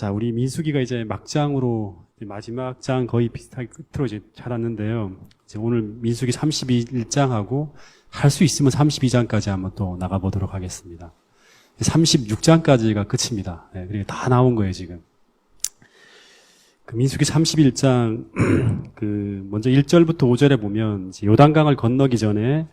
자, 우리 민수기가 이제 막장으로 마지막 장 거의 비슷하게 끝으로 이제 자랐는데요. 이제 오늘 민수기 31장하고 할 수 있으면 32장까지 한번 또 나가보도록 하겠습니다. 36장까지가 끝입니다. 네, 그리고 다 나온 거예요, 지금. 그 민수기 31장, 먼저 1절부터 5절에 보면, 이제 요단강을 건너기 전에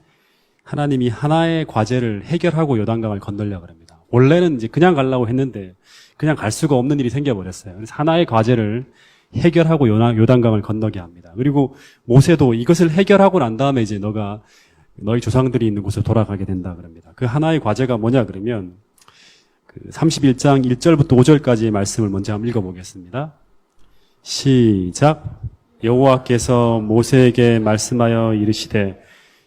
하나님이 하나의 과제를 해결하고 요단강을 건너려고 합니다. 원래는 이제 그냥 가려고 했는데, 그냥 갈 수가 없는 일이 생겨버렸어요. 그래서 하나의 과제를 해결하고 요단강을 건너게 합니다. 그리고 모세도 이것을 해결하고 난 다음에 이제 너희 조상들이 있는 곳으로 돌아가게 된다 그럽니다. 그 하나의 과제가 뭐냐 그러면, 31장 1절부터 5절까지의 말씀을 먼저 한번 읽어보겠습니다. 시작. 여호와께서 모세에게 말씀하여 이르시되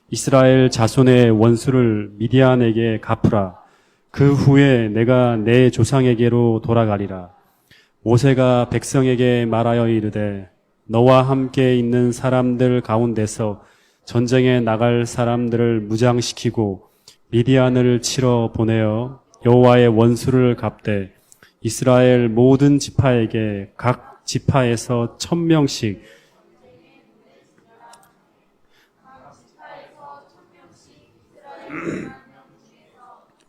이스라엘 자손의 원수를 미디안에게 갚으라. 그 후에 내가 내 조상에게로 돌아가리라. 모세가 백성에게 말하여 이르되 너와 함께 있는 사람들 가운데서 전쟁에 나갈 사람들을 무장시키고 미디안을 치러 보내어 여호와의 원수를 갚되 이스라엘 모든 지파에게 각 지파에서 1000명씩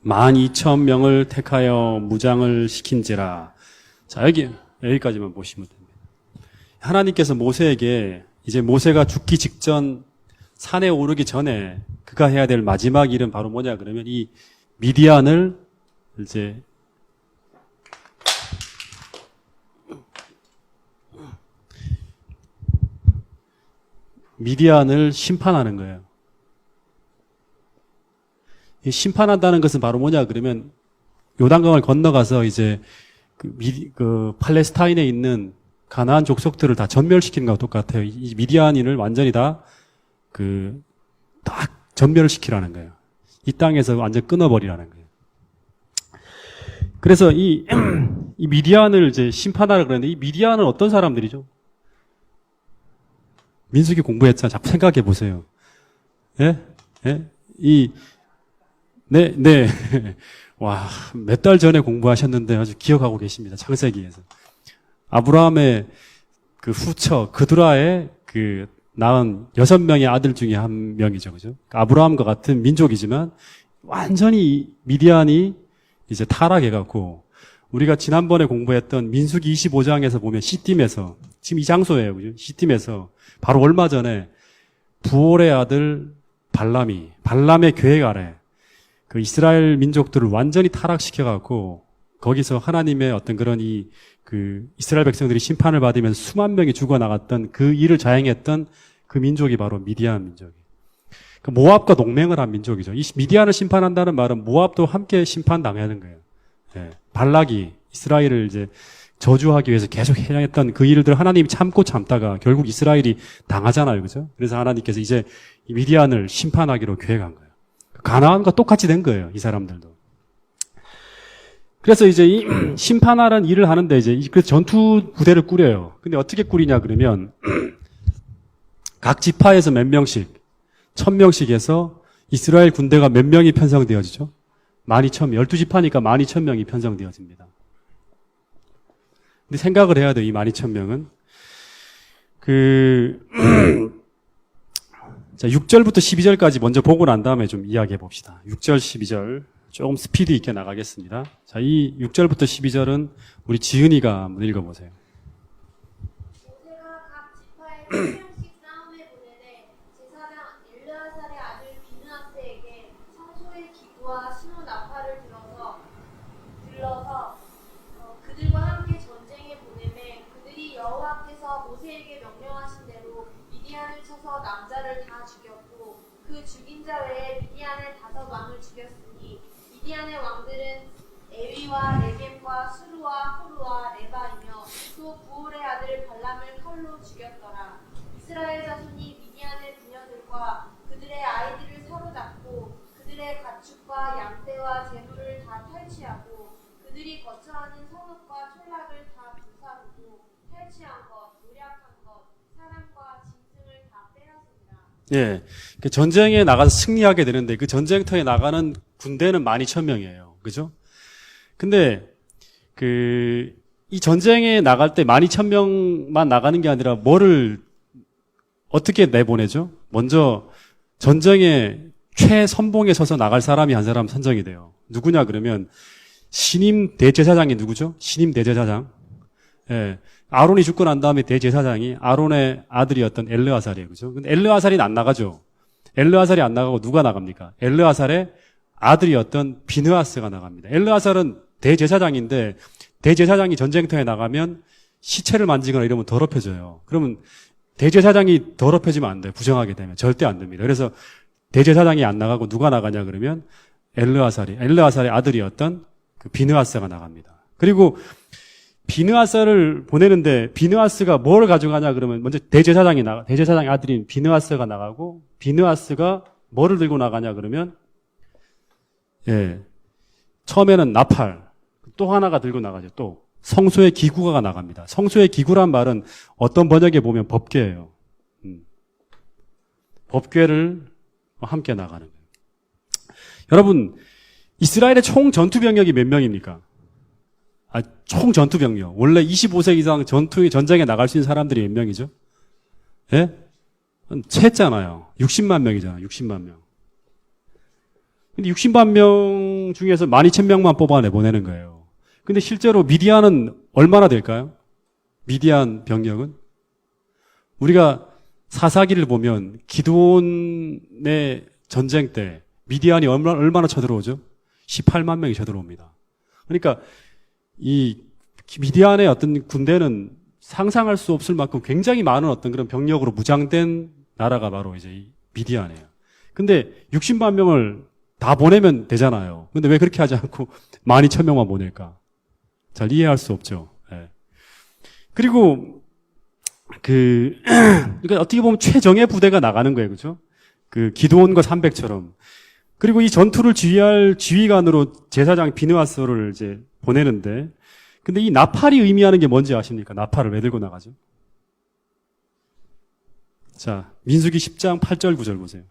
12,000명을 택하여 무장을 시킨지라. 자, 여기까지만 보시면 됩니다. 하나님께서 모세에게 이제 모세가 죽기 직전 산에 오르기 전에 그가 해야 될 마지막 일은 바로 뭐냐 그러면 이 미디안을 이제 심판하는 거예요. 이 심판한다는 것은 바로 뭐냐 그러면 요단강을 건너가서 이제 팔레스타인에 있는 가나안 족속들을 다 전멸시키는 것과 똑같아요. 이 미디안인을 완전히 다 전멸을 시키라는 거예요. 이 땅에서 완전 끊어버리라는 거예요. 그래서 이 미디안을 이제 심판하라 그러는데 이 미디안은 어떤 사람들이죠? 민수기 공부했잖아. 자꾸 생각해 보세요. 예? 예? 네. 와, 몇 달 전에 공부하셨는데 아주 기억하고 계십니다. 창세기에서. 아브라함의 그 후처, 그드라의 낳은 6명의 아들 중에 한 명이죠. 그죠? 아브라함과 같은 민족이지만 완전히 미디안이 이제 타락해갖고 우리가 지난번에 공부했던 민수기 25장에서 보면 시딤에서 지금 이 장소예요. 그죠? 시딤에서 바로 얼마 전에 부올의 아들 발람의 계획 아래 그 이스라엘 민족들을 완전히 타락시켜갖고 거기서 하나님의 어떤 그런 이스라엘 백성들이 심판을 받으면서 수만 명이 죽어나갔던 그 일을 자행했던 그 민족이 바로 미디안 민족이에요. 그 모압과 동맹을 한 민족이죠. 이 미디안을 심판한다는 말은 모압도 함께 심판당하는 거예요. 예. 발락이 이스라엘을 이제 저주하기 위해서 계속 행했던 그 일들 하나님이 참다가 결국 이스라엘이 당하잖아요. 그죠? 그래서 하나님께서 이제 이 미디안을 심판하기로 계획한 거예요. 가나안과 똑같이 된 거예요. 이 사람들도. 그래서 이제 이 심판하는 일을 하는데 그래서 전투 부대를 꾸려요. 근데 어떻게 꾸리냐 그러면 각 지파에서 몇 명씩 1000명씩 해서 이스라엘 군대가 몇 명이 편성되어지죠? 12,000명. 12지파니까 12,000명이 편성되어집니다. 근데 생각을 해야 돼요. 이 12,000명은. 자, 6절부터 12절까지 먼저 보고 난 다음에 좀 이야기해 봅시다. 6절, 12절. 조금 스피드 있게 나가겠습니다. 자, 이 6절부터 12절은 우리 지은이가 한번 읽어보세요. 모세가 각 지파에 1명씩 싸움에 보내되 제사장 엘르아살의 아들 비느하스에게 성소의 기구와 신호 나팔을 들러서 그들과 함께 전쟁에 보내매 그들이 여호와께서 모세에게 명령하신 대로 미디안을 쳐서 남자를 다 죽였고 그 죽인 자 외에 미디안의 5왕을 죽였으니 미디안의 왕들은 에위와 레겜과 수루와 호루와 레바이며 또 부올의 아들 발람을 칼로 죽였더라. 이스라엘 자손이 미디안의 부녀들과 그들의 아이들을 사로잡고 그들의 가축과 양떼와 재물을 다 탈취하고 그들이 거처하는 성읍과 촌락을 다 불사르고 탈취한 것, 노략한 것, 사람과 짐승을 다 빼앗습니다. 예. 그 전쟁에 나가서 승리하게 되는데 그 전쟁터에 나가는 군대는 12,000명이에요. 그죠? 근데 이 전쟁에 나갈 때 12,000명만 나가는 게 아니라 뭐를 어떻게 내보내죠? 먼저 전쟁에 최선봉에 서서 나갈 사람이 한 사람 선정이 돼요. 누구냐 그러면 신임 대제사장이 누구죠? 신임 대제사장. 예. 아론이 죽고 난 다음에 대제사장이 아론의 아들이었던 엘르아살이에요. 그죠? 근데 엘르아살이 안 나가죠. 엘르아살이 안 나가고 누가 나갑니까? 엘르아살의 아들이었던 비느하스가 나갑니다. 엘르아살은 대제사장인데 대제사장이 전쟁터에 나가면 시체를 만지거나 이러면 더럽혀져요. 그러면 대제사장이 더럽혀지면 안 돼요. 부정하게 되면. 절대 안 됩니다. 그래서 대제사장이 안 나가고 누가 나가냐 그러면 엘르아살의 아들이었던 그 비느하스가 나갑니다. 그리고 비느하스를 보내는데 비느하스가 뭘 가져가냐 그러면 먼저 대제사장의 아들인 비느하스가 나가고 비느하스가 뭐를 들고 나가냐 그러면 처음에는 나팔 또 하나가 들고 나가죠. 또 성소의 기구가 나갑니다. 성소의 기구란 말은 어떤 번역에 보면 법궤예요. 법궤를 함께 나가는 거예요. 여러분 이스라엘의 총 전투병력이 몇 명입니까? 총 전투병력. 원래 25세 이상 전쟁에 나갈 수 있는 사람들이 몇 명이죠? 예? 채했잖아요. 60만 명이잖아요. 60만 명. 근데 60만 명 중에서 12,000명만 뽑아내 보내는 거예요. 근데 실제로 미디안은 얼마나 될까요? 미디안 병력은? 우리가 사사기를 보면 기드온의 전쟁 때 미디안이 얼마나 쳐들어오죠? 18만 명이 쳐들어옵니다. 그러니까 이 미디안의 어떤 군대는 상상할 수 없을 만큼 굉장히 많은 어떤 그런 병력으로 무장된 나라가 바로 이제 이 미디안이에요. 근데 60만 명을 다 보내면 되잖아요. 근데 왜 그렇게 하지 않고 12,000명만 보낼까? 잘 이해할 수 없죠. 예. 그리고 그러니까 어떻게 보면 최정예 부대가 나가는 거예요. 그죠? 그 기드온과 300처럼. 그리고 이 전투를 지휘할 지휘관으로 제사장 비느하스를 이제 보내는데, 근데 이 나팔이 의미하는 게 뭔지 아십니까? 나팔을 왜 들고 나가죠? 자, 민수기 10장 8절 9절 보세요.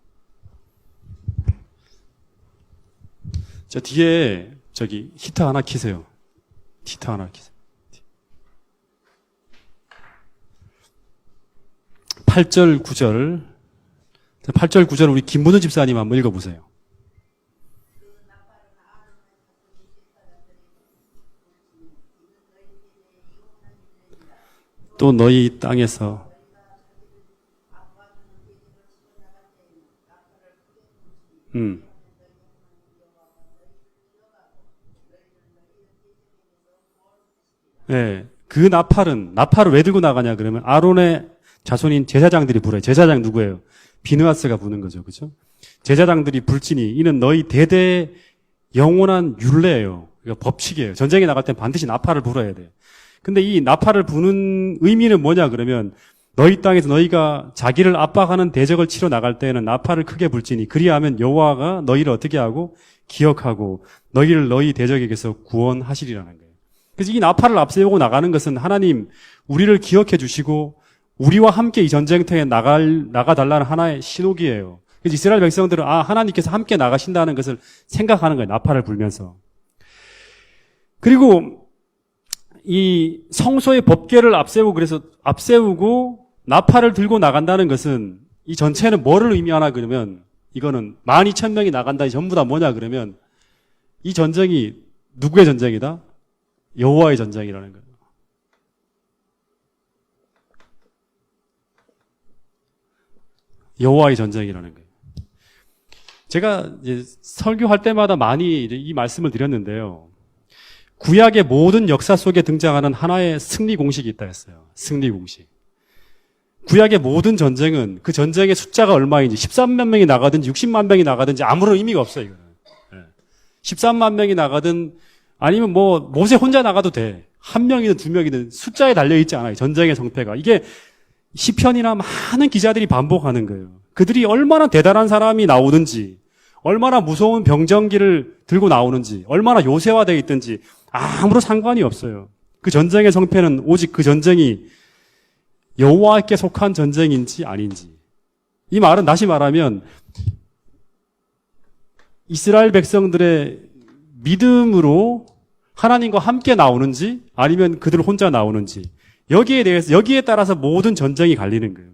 자, 뒤에 히터 하나 키세요. 히터 하나 키세요. 8절 9절. 8절 9절 우리 김문우 집사님 한번 읽어보세요. 또 너희 땅에서 네, 그 나팔을 왜 들고 나가냐 그러면 아론의 자손인 제사장들이 불어요. 제사장 누구예요? 비느하스가 부는 거죠. 그죠? 제사장들이 불지니 이는 너희 대대 영원한 율례예요. 그러니까 법칙이에요. 전쟁에 나갈 땐 반드시 나팔을 불어야 돼요. 근데 이 나팔을 부는 의미는 뭐냐 그러면 너희 땅에서 너희가 자기를 압박하는 대적을 치러 나갈 때에는 나팔을 크게 불지니 그리하면 여호와가 너희를 어떻게 하고 기억하고 너희를 너희 대적에게서 구원하시리라는 거예요. 그래서 이 나팔을 앞세우고 나가는 것은 하나님 우리를 기억해 주시고 우리와 함께 이 전쟁터에 나가달라는 하나의 신호기예요. 그래서 이스라엘 백성들은 하나님께서 함께 나가신다는 것을 생각하는 거예요. 나팔을 불면서. 그리고 이 성소의 법궤를 앞세우고 나팔을 들고 나간다는 것은 이 전체는 뭐를 의미하나 그러면 이거는 12,000명이 나간다. 전부 다 뭐냐 그러면 이 전쟁이 누구의 전쟁이다? 여호와의 전쟁이라는 거예요. 여호와의 전쟁이라는 거예요. 제가 이제 설교할 때마다 많이 이 말씀을 드렸는데요. 구약의 모든 역사 속에 등장하는 하나의 승리 공식이 있다 했어요. 승리 공식. 구약의 모든 전쟁은 그 전쟁의 숫자가 얼마인지 13만 명이 나가든지 60만 명이 나가든지 아무런 의미가 없어요. 이거는. 13만 명이 나가든 아니면 모세 혼자 나가도 돼. 한 명이든 두 명이든 숫자에 달려있지 않아요. 전쟁의 성패가. 이게 시편이나 많은 기자들이 반복하는 거예요. 그들이 얼마나 대단한 사람이 나오든지 얼마나 무서운 병정기를 들고 나오는지 얼마나 요새화되어 있든지 아무런 상관이 없어요. 그 전쟁의 성패는 오직 그 전쟁이 여호와께 속한 전쟁인지 아닌지. 이 말은 다시 말하면 이스라엘 백성들의 믿음으로 하나님과 함께 나오는지 아니면 그들 혼자 나오는지 여기에 따라서 모든 전쟁이 갈리는 거예요.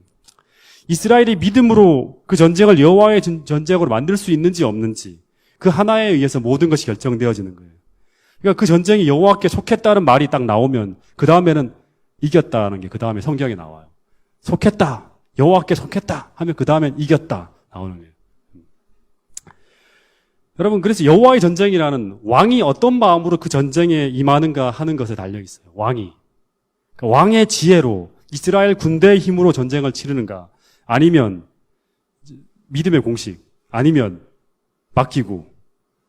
이스라엘이 믿음으로 그 전쟁을 여호와의 전쟁으로 만들 수 있는지 없는지 그 하나에 의해서 모든 것이 결정되어지는 거예요. 그러니까 그 전쟁이 여호와께 속했다는 말이 딱 나오면 그 다음에는 이겼다는 게 그 다음에 성경에 나와요. 속했다, 여호와께 속했다 하면 그 다음엔 이겼다 나오는 거예요. 여러분, 그래서 여호와의 전쟁이라는 왕이 어떤 마음으로 그 전쟁에 임하는가 하는 것에 달려 있어요. 왕이. 그러니까 왕의 지혜로 이스라엘 군대의 힘으로 전쟁을 치르는가 아니면 믿음의 공식 아니면 맡기고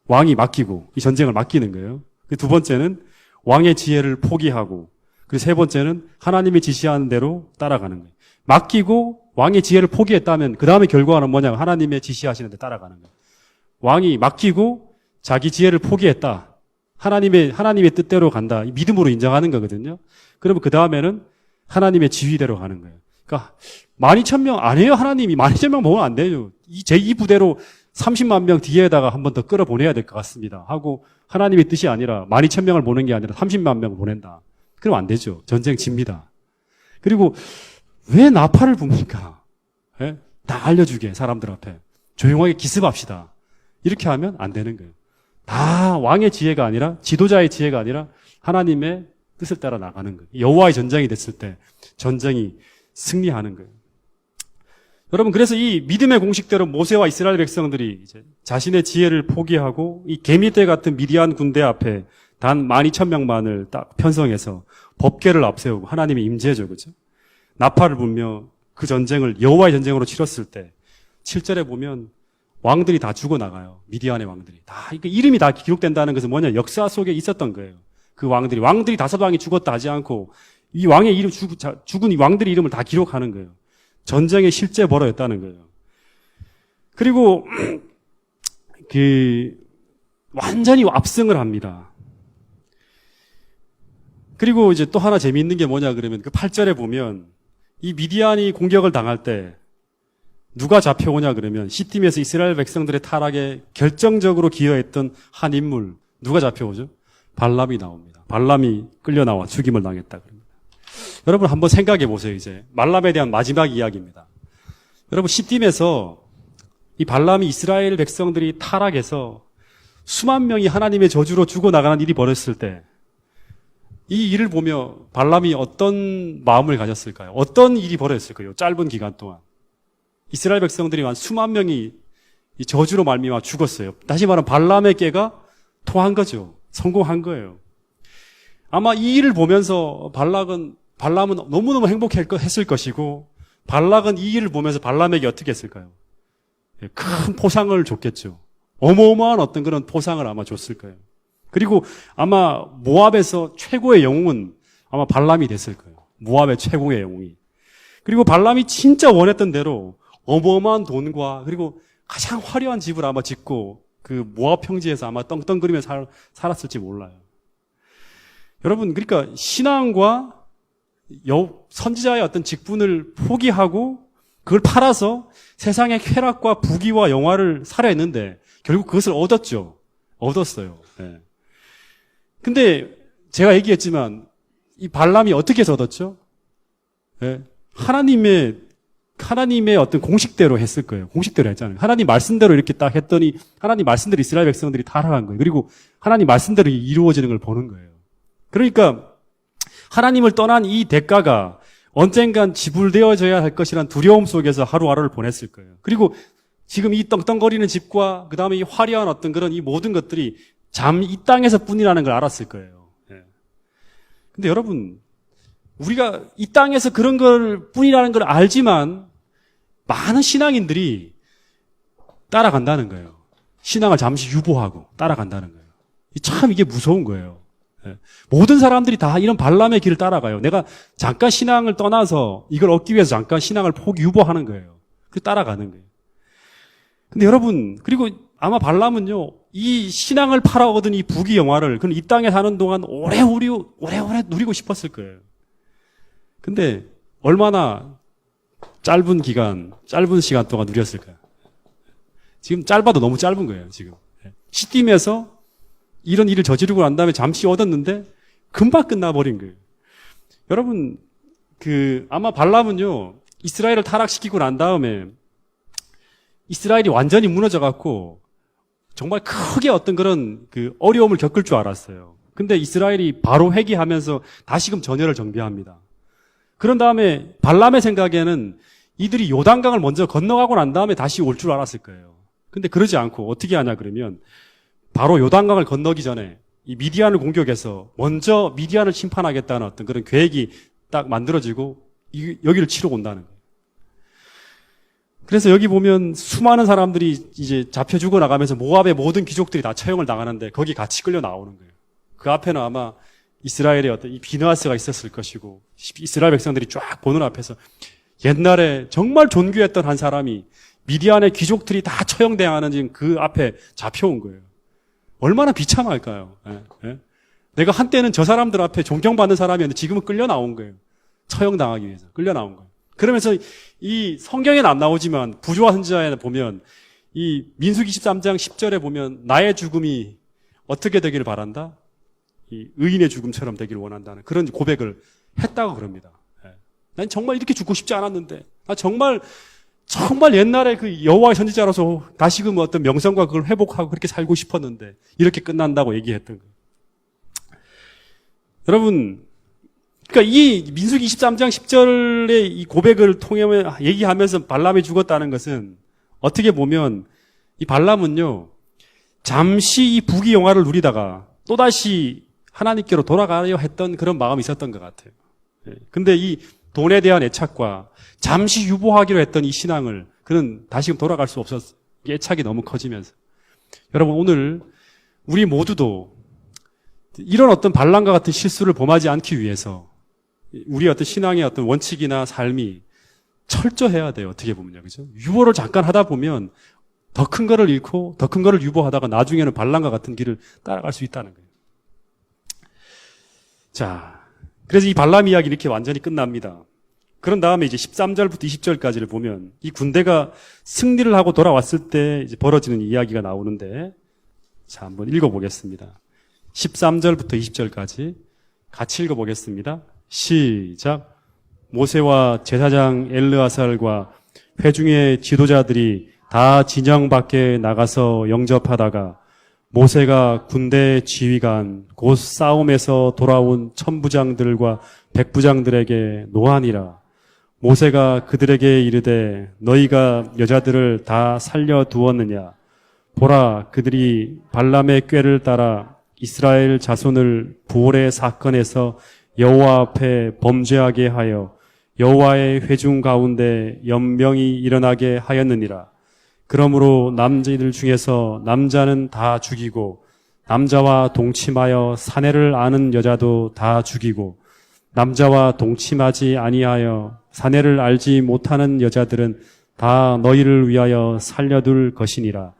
왕이 맡기고 이 전쟁을 맡기는 거예요. 두 번째는 왕의 지혜를 포기하고 그리고 세 번째는 하나님이 지시하는 대로 따라가는 거예요. 맡기고 왕의 지혜를 포기했다면 그 다음에 결과는 뭐냐면 하나님의 지시하시는 데 따라가는 거예요. 왕이 맡기고 자기 지혜를 포기했다. 하나님의 뜻대로 간다. 믿음으로 인정하는 거거든요. 그러면 그 다음에는 하나님의 지휘대로 가는 거예요. 그러니까 12,000명 아니에요. 하나님이 12,000명 보면 안 돼요. 제2 부대로 30만 명 뒤에다가 한 번 더 끌어보내야 될 것 같습니다. 하고 하나님의 뜻이 아니라 12,000명을 보낸 게 아니라 30만 명을 보낸다. 그럼 안 되죠. 전쟁 집니다. 그리고 왜 나팔을 붑니까? 예? 다 알려주게 사람들 앞에. 조용하게 기습합시다. 이렇게 하면 안 되는 거예요. 다 왕의 지혜가 아니라 지도자의 지혜가 아니라 하나님의 뜻을 따라 나가는 거예요. 여호와의 전쟁이 됐을 때 전쟁이 승리하는 거예요. 여러분, 그래서 이 믿음의 공식대로 모세와 이스라엘 백성들이 이제 자신의 지혜를 포기하고 이 개미떼 같은 미디안 군대 앞에 단 12,000명만을 딱 편성해서 법궤를 앞세우고 하나님의 임재죠, 그죠? 나팔을 불며 그 전쟁을 여호와의 전쟁으로 치렀을 때 7절에 보면 왕들이 다 죽어나가요. 미디안의 왕들이. 다, 이름이 다 기록된다는 것은 뭐냐? 역사 속에 있었던 거예요. 그 왕들이 다섯 왕이 죽었다 하지 않고 이 왕의 이름, 죽은 이 왕들의 이름을 다 기록하는 거예요. 전쟁에 실제 벌어졌다는 거예요. 그리고, 완전히 압승을 합니다. 그리고 이제 또 하나 재미있는 게 뭐냐 그러면 그 8절에 보면 이 미디안이 공격을 당할 때 누가 잡혀오냐 그러면 시팀에서 이스라엘 백성들의 타락에 결정적으로 기여했던 한 인물 누가 잡혀오죠? 발람이 나옵니다. 발람이 끌려 나와 죽임을 당했다 그럽니다. 여러분 한번 생각해 보세요. 이제 발람에 대한 마지막 이야기입니다. 여러분 시팀에서 이 발람이 이스라엘 백성들이 타락해서 수만 명이 하나님의 저주로 죽어나가는 일이 벌어졌을 때 이 일을 보며 발람이 어떤 마음을 가졌을까요? 어떤 일이 벌어졌을까요? 짧은 기간 동안. 이스라엘 백성들이 한 수만 명이 이 저주로 말미암아 죽었어요. 다시 말하면 발람의 깨가 통한 거죠. 성공한 거예요. 아마 이 일을 보면서 발람은 너무너무 행복했을 것이고 발락은 이 일을 보면서 발람에게 어떻게 했을까요? 큰 포상을 줬겠죠. 어마어마한 어떤 그런 포상을 아마 줬을 거예요. 그리고 아마 모압에서 최고의 영웅은 아마 발람이 됐을 거예요. 모압의 최고의 영웅이. 그리고 발람이 진짜 원했던 대로 어마어마한 돈과 그리고 가장 화려한 집을 아마 짓고 그 모압 평지에서 아마 떵떵거리며 살았을지 몰라요. 여러분, 그러니까 신앙과 선지자의 어떤 직분을 포기하고 그걸 팔아서 세상의 쾌락과 부귀와 영화를 사려 했는데 결국 그것을 얻었어요. 네. 근데 제가 얘기했지만 이 발람이 어떻게 해서 얻었죠? 네. 하나님의 어떤 공식대로 했을 거예요. 공식대로 했잖아요. 하나님 말씀대로 이렇게 딱 했더니 하나님 말씀대로 이스라엘 백성들이 타락한 거예요. 그리고 하나님 말씀대로 이루어지는 걸 보는 거예요. 그러니까 하나님을 떠난 이 대가가 언젠간 지불되어져야 할 것이란 두려움 속에서 하루하루를 보냈을 거예요. 그리고 지금 이 떵떵거리는 집과 그 다음에 이 화려한 어떤 그런 이 모든 것들이 이 땅에서 뿐이라는 걸 알았을 거예요. 예. 근데 여러분, 우리가 이 땅에서 그런 걸 뿐이라는 걸 알지만 많은 신앙인들이 따라간다는 거예요. 신앙을 잠시 유보하고 따라간다는 거예요. 참 이게 무서운 거예요. 예. 모든 사람들이 다 이런 발람의 길을 따라가요. 내가 잠깐 신앙을 떠나서 이걸 얻기 위해서 잠깐 신앙을 유보하는 거예요. 그 따라가는 거예요. 근데 여러분, 그리고 아마 발람은요, 이 신앙을 팔아 얻은 이 부귀 영화를 그는 이 땅에 사는 동안 오래오래 누리고 싶었을 거예요. 근데 얼마나 짧은 시간 동안 누렸을까요? 지금 짧아도 너무 짧은 거예요, 지금. 시딤에서 이런 일을 저지르고 난 다음에 잠시 얻었는데 금방 끝나버린 거예요. 여러분, 아마 발람은요, 이스라엘을 타락시키고 난 다음에 이스라엘이 완전히 무너져갖고 정말 크게 어떤 그런 어려움을 겪을 줄 알았어요. 근데 이스라엘이 바로 회개하면서 다시금 전열을 정비합니다. 그런 다음에 발람의 생각에는 이들이 요단강을 먼저 건너가고 난 다음에 다시 올 줄 알았을 거예요. 근데 그러지 않고 어떻게 하냐 그러면 바로 요단강을 건너기 전에 이 미디안을 공격해서 먼저 미디안을 심판하겠다는 어떤 그런 계획이 딱 만들어지고 여기를 치러 온다는 거예요. 그래서 여기 보면 수많은 사람들이 이제 잡혀 죽어 나가면서 모압의 모든 귀족들이 다 처형을 당하는데 거기 같이 끌려 나오는 거예요. 그 앞에는 아마 이스라엘의 어떤 이 비느하스가 있었을 것이고 이스라엘 백성들이 쫙 보는 앞에서 옛날에 정말 존귀했던 한 사람이 미디안의 귀족들이 다 처형당하는 지금 그 앞에 잡혀온 거예요. 얼마나 비참할까요? 예, 예? 내가 한때는 저 사람들 앞에 존경받는 사람이었는데 지금은 끌려 나온 거예요. 처형당하기 위해서 끌려 나온 거예요. 그러면서 이 성경에는 안 나오지만 부조와 선지자에 보면 이 민수기 13장 10절에 보면 나의 죽음이 어떻게 되기를 바란다? 이 의인의 죽음처럼 되기를 원한다는 그런 고백을 했다고 그럽니다. 예. 난 정말 이렇게 죽고 싶지 않았는데, 나 정말 옛날에 그 여호와의 선지자로서 다시금 어떤 명성과 그걸 회복하고 그렇게 살고 싶었는데 이렇게 끝난다고 얘기했던 거예요. 여러분, 그러니까 이 민수기 23장 10절의 이 고백을 통해 얘기하면서 발람이 죽었다는 것은 어떻게 보면 이 발람은요, 잠시 이 부귀 영화를 누리다가 또다시 하나님께로 돌아가려 했던 그런 마음이 있었던 것 같아요. 근데 이 돈에 대한 애착과 잠시 유보하기로 했던 이 신앙을 그는 다시금 돌아갈 수 없었어요. 애착이 너무 커지면서. 여러분, 오늘 우리 모두도 이런 어떤 발람과 같은 실수를 범하지 않기 위해서 우리 어떤 신앙의 어떤 원칙이나 삶이 철저해야 돼요. 어떻게 보면요. 그죠? 유보를 잠깐 하다 보면 더 큰 거를 잃고 더 큰 거를 유보하다가 나중에는 발람과 같은 길을 따라갈 수 있다는 거예요. 자, 그래서 이 발람 이야기 이렇게 완전히 끝납니다. 그런 다음에 이제 13절부터 20절까지를 보면 이 군대가 승리를 하고 돌아왔을 때 이제 벌어지는 이야기가 나오는데, 자, 한번 읽어보겠습니다. 13절부터 20절까지 같이 읽어보겠습니다. 시작. 모세와 제사장 엘르아살과 회중의 지도자들이 다 진영 밖에 나가서 영접하다가 모세가 군대 지휘관 곧 싸움에서 돌아온 천부장들과 백부장들에게 노하니라. 모세가 그들에게 이르되 너희가 여자들을 다 살려두었느냐. 보라, 그들이 발람의 꾀를 따라 이스라엘 자손을 부올의 사건에서 여호와 앞에 범죄하게 하여 여호와의 회중 가운데 연명이 일어나게 하였느니라. 그러므로 남자들 중에서 남자는 다 죽이고 남자와 동침하여 사내를 아는 여자도 다 죽이고 남자와 동침하지 아니하여 사내를 알지 못하는 여자들은 다 너희를 위하여 살려둘 것이니라.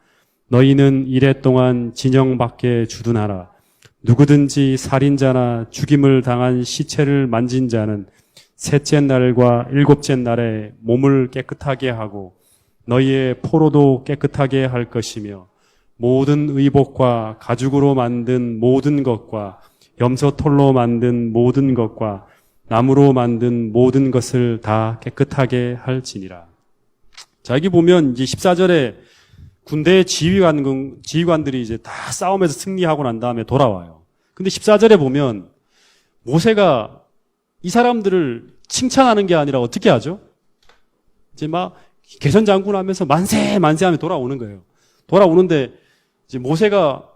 너희는 이래 동안 진영 밖에 주둔하라. 누구든지 살인자나 죽임을 당한 시체를 만진 자는 셋째 날과 일곱째 날에 몸을 깨끗하게 하고 너희의 포로도 깨끗하게 할 것이며 모든 의복과 가죽으로 만든 모든 것과 염소털로 만든 모든 것과 나무로 만든 모든 것을 다 깨끗하게 할지니라. 자, 여기 보면 이제 14절에 군대의 지휘관들이 이제 다 싸움에서 승리하고 난 다음에 돌아와요. 근데 14절에 보면 모세가 이 사람들을 칭찬하는 게 아니라 어떻게 하죠? 이제 막 개선 장군하면서 만세 만세 하며 돌아오는 거예요. 돌아오는데 이제 모세가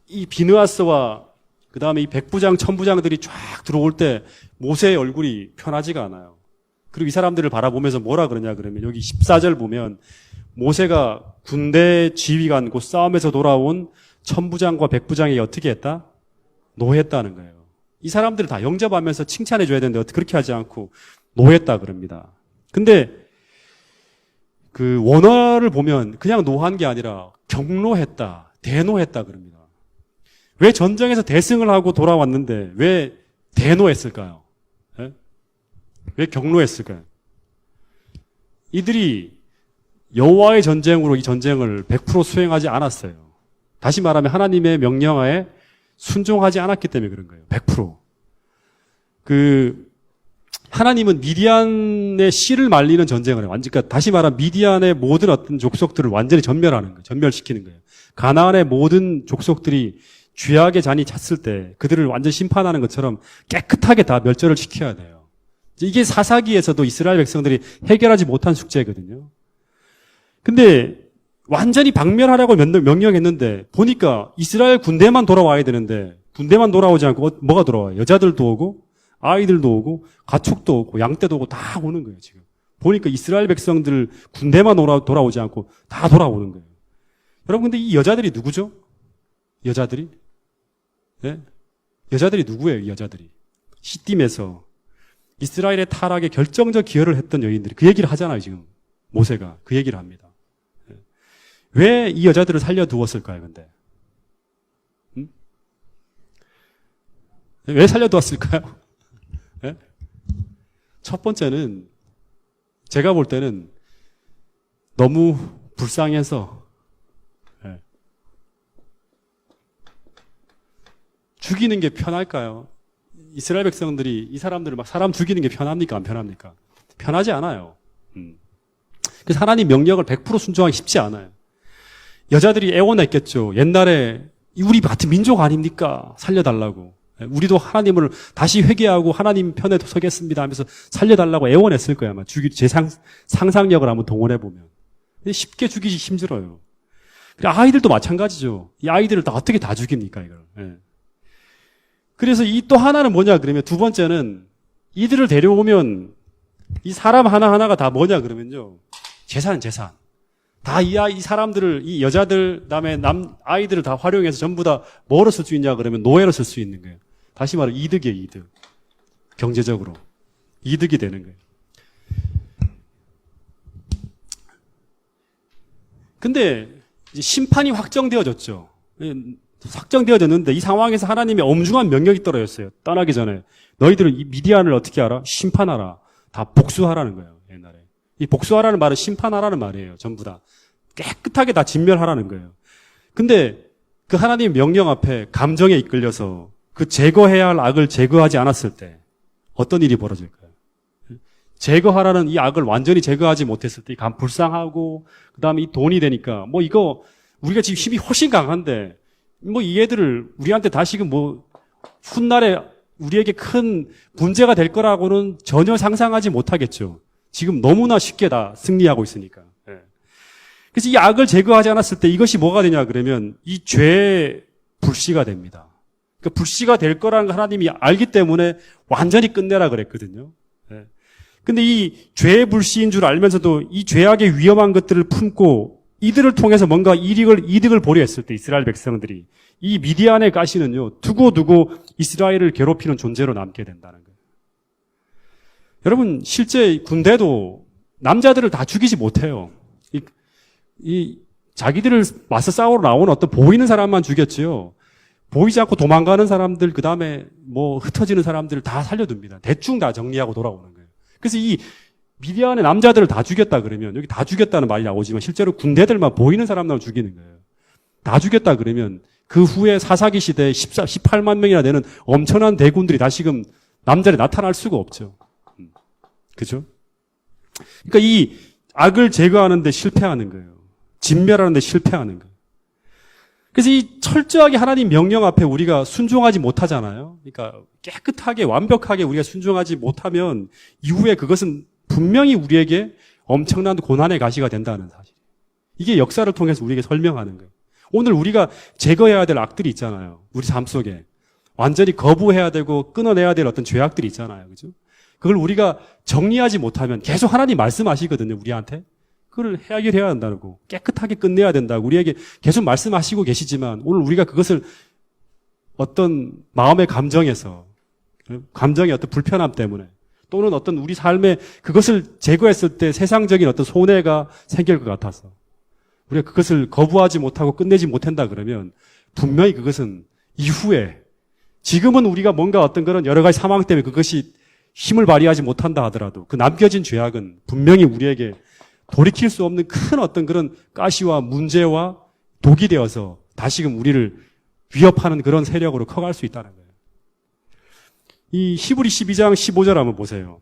이 비느하스와 그 다음에 이 백부장 천부장들이 쫙 들어올 때 모세의 얼굴이 편하지가 않아요. 그리고 이 사람들을 바라보면서 뭐라 그러냐 그러면 여기 14절 보면 모세가 군대 지휘관 곧 싸움에서 돌아온 천부장과 백부장에게 어떻게 했다? 노했다는 거예요. 이 사람들을 다 영접하면서 칭찬해 줘야 되는데 어떻게 그렇게 하지 않고 노했다 그럽니다. 근데 그 원어를 보면 그냥 노한 게 아니라 경노했다, 대노했다 그럽니다. 왜 전쟁에서 대승을 하고 돌아왔는데 왜 대노했을까요? 예? 왜 경노했을까요? 이들이 여호와의 전쟁으로 이 전쟁을 100% 수행하지 않았어요. 다시 말하면 하나님의 명령하에 순종하지 않았기 때문에 그런 거예요. 100%. 하나님은 미디안의 씨를 말리는 전쟁을 해요. 그러니까 다시 말하면 미디안의 모든 어떤 족속들을 완전히 전멸하는 거예요. 전멸시키는 거예요. 가나안의 모든 족속들이 죄악의 잔이 찼을 때 그들을 완전 심판하는 것처럼 깨끗하게 다 멸절을 시켜야 돼요. 이게 사사기에서도 이스라엘 백성들이 해결하지 못한 숙제거든요. 근데 완전히 박멸하라고 명령했는데 보니까 이스라엘 군대만 돌아와야 되는데 군대만 돌아오지 않고 뭐가 돌아와요? 여자들도 오고 아이들도 오고 가축도 오고 양떼도 오고 다 오는 거예요. 지금 보니까 이스라엘 백성들 군대만 돌아오지 않고 다 돌아오는 거예요. 여러분 근데 이 여자들이 누구죠? 여자들이? 네? 여자들이 누구예요? 이 여자들이 시딤에서 이스라엘의 타락에 결정적 기여를 했던 여인들이 그 얘기를 하잖아요. 지금 모세가 그 얘기를 합니다. 왜 이 여자들을 살려두었을까요? 근데 왜 살려두었을까요? 네? 첫 번째는 제가 볼 때는 너무 불쌍해서 죽이는 게 편할까요? 이스라엘 백성들이 이 사람들을 막 사람 죽이는 게 편합니까? 안 편합니까? 편하지 않아요. 그래서 하나님 명령을 100% 순종하기 쉽지 않아요. 여자들이 애원했겠죠. 옛날에 우리 같은 민족 아닙니까? 살려달라고. 우리도 하나님을 다시 회개하고 하나님 편에 서겠습니다 하면서 살려달라고 애원했을 거야. 아마 제 상상력을 한번 동원해보면. 근데 쉽게 죽이기 힘들어요. 아이들도 마찬가지죠. 이 아이들을 다 어떻게 다 죽입니까? 이걸. 예. 그래서 이 또 하나는 뭐냐 그러면 두 번째는 이들을 데려오면 이 사람 하나하나가 다 뭐냐 그러면요. 재산. 다 이 사람들을, 이 여자들, 그다음에 아이들을 다 활용해서 전부 다 뭐로 쓸 수 있냐 그러면 노예로 쓸 수 있는 거예요. 다시 말해 이득이에요, 이득. 경제적으로. 이득이 되는 거예요. 근데 이제 심판이 확정되어졌죠. 확정되어졌는데 이 상황에서 하나님의 엄중한 명령이 떨어졌어요. 떠나기 전에. 너희들은 이 미디안을 어떻게 알아? 심판하라. 다 복수하라는 거예요, 옛날에. 이 복수하라는 말은 심판하라는 말이에요, 전부 다. 깨끗하게 다 진멸하라는 거예요. 근데 그 하나님의 명령 앞에 감정에 이끌려서 그 제거해야 할 악을 제거하지 않았을 때 어떤 일이 벌어질까요? 제거하라는 이 악을 완전히 제거하지 못했을 때 불쌍하고 그다음에 이 돈이 되니까 뭐 이거 우리가 지금 힘이 훨씬 강한데 뭐 이 애들을 우리한테 다시금 뭐 훗날에 우리에게 큰 문제가 될 거라고는 전혀 상상하지 못하겠죠. 지금 너무나 쉽게 다 승리하고 있으니까. 그래서 이 악을 제거하지 않았을 때 이것이 뭐가 되냐 그러면 이 죄의 불씨가 됩니다. 그러니까 불씨가 될 거라는 걸 하나님이 알기 때문에 완전히 끝내라 그랬거든요. 근데 이 죄의 불씨인 줄 알면서도 이 죄악의 위험한 것들을 품고 이들을 통해서 뭔가 이득을 보려 했을 때 이스라엘 백성들이 이 미디안의 가시는요 두고두고 이스라엘을 괴롭히는 존재로 남게 된다는 거예요. 여러분 실제 군대도 남자들을 다 죽이지 못해요. 자기들을 맞서 싸우러 나오는 어떤 보이는 사람만 죽였지요. 보이지 않고 도망가는 사람들, 그 다음에 뭐 흩어지는 사람들을 다 살려둡니다. 대충 다 정리하고 돌아오는 거예요. 그래서 이 미디안의 남자들을 다 죽였다 그러면, 여기 다 죽였다는 말이 나오지만 실제로 군대들만 보이는 사람만 죽이는 거예요. 다 죽였다 그러면 그 후에 사사기 시대에 18만 명이나 되는 엄청난 대군들이 다시금 남자에 나타날 수가 없죠. 그죠? 그러니까 이 악을 제거하는데 실패하는 거예요. 진멸하는데 실패하는 거예요. 그래서 이 철저하게 하나님 명령 앞에 우리가 순종하지 못하잖아요. 그러니까 깨끗하게 완벽하게 우리가 순종하지 못하면 이후에 그것은 분명히 우리에게 엄청난 고난의 가시가 된다는 사실. 이게 역사를 통해서 우리에게 설명하는 거예요. 오늘 우리가 제거해야 될 악들이 있잖아요. 우리 삶 속에. 완전히 거부해야 되고 끊어내야 될 어떤 죄악들이 있잖아요. 그죠? 그걸 우리가 정리하지 못하면 계속 하나님 말씀하시거든요. 우리한테. 그걸 해결해야 한다고. 깨끗하게 끝내야 된다고. 우리에게 계속 말씀하시고 계시지만 오늘 우리가 그것을 어떤 마음의 감정에서 감정의 어떤 불편함 때문에 또는 어떤 우리 삶에 그것을 제거했을 때 세상적인 어떤 손해가 생길 것 같아서 우리가 그것을 거부하지 못하고 끝내지 못한다 그러면 분명히 그것은 이후에 지금은 우리가 뭔가 어떤 그런 여러 가지 상황 때문에 그것이 힘을 발휘하지 못한다 하더라도 그 남겨진 죄악은 분명히 우리에게 돌이킬 수 없는 큰 어떤 그런 가시와 문제와 독이 되어서 다시금 우리를 위협하는 그런 세력으로 커갈 수 있다는 거예요. 이 히브리 12장 15절 한번 보세요.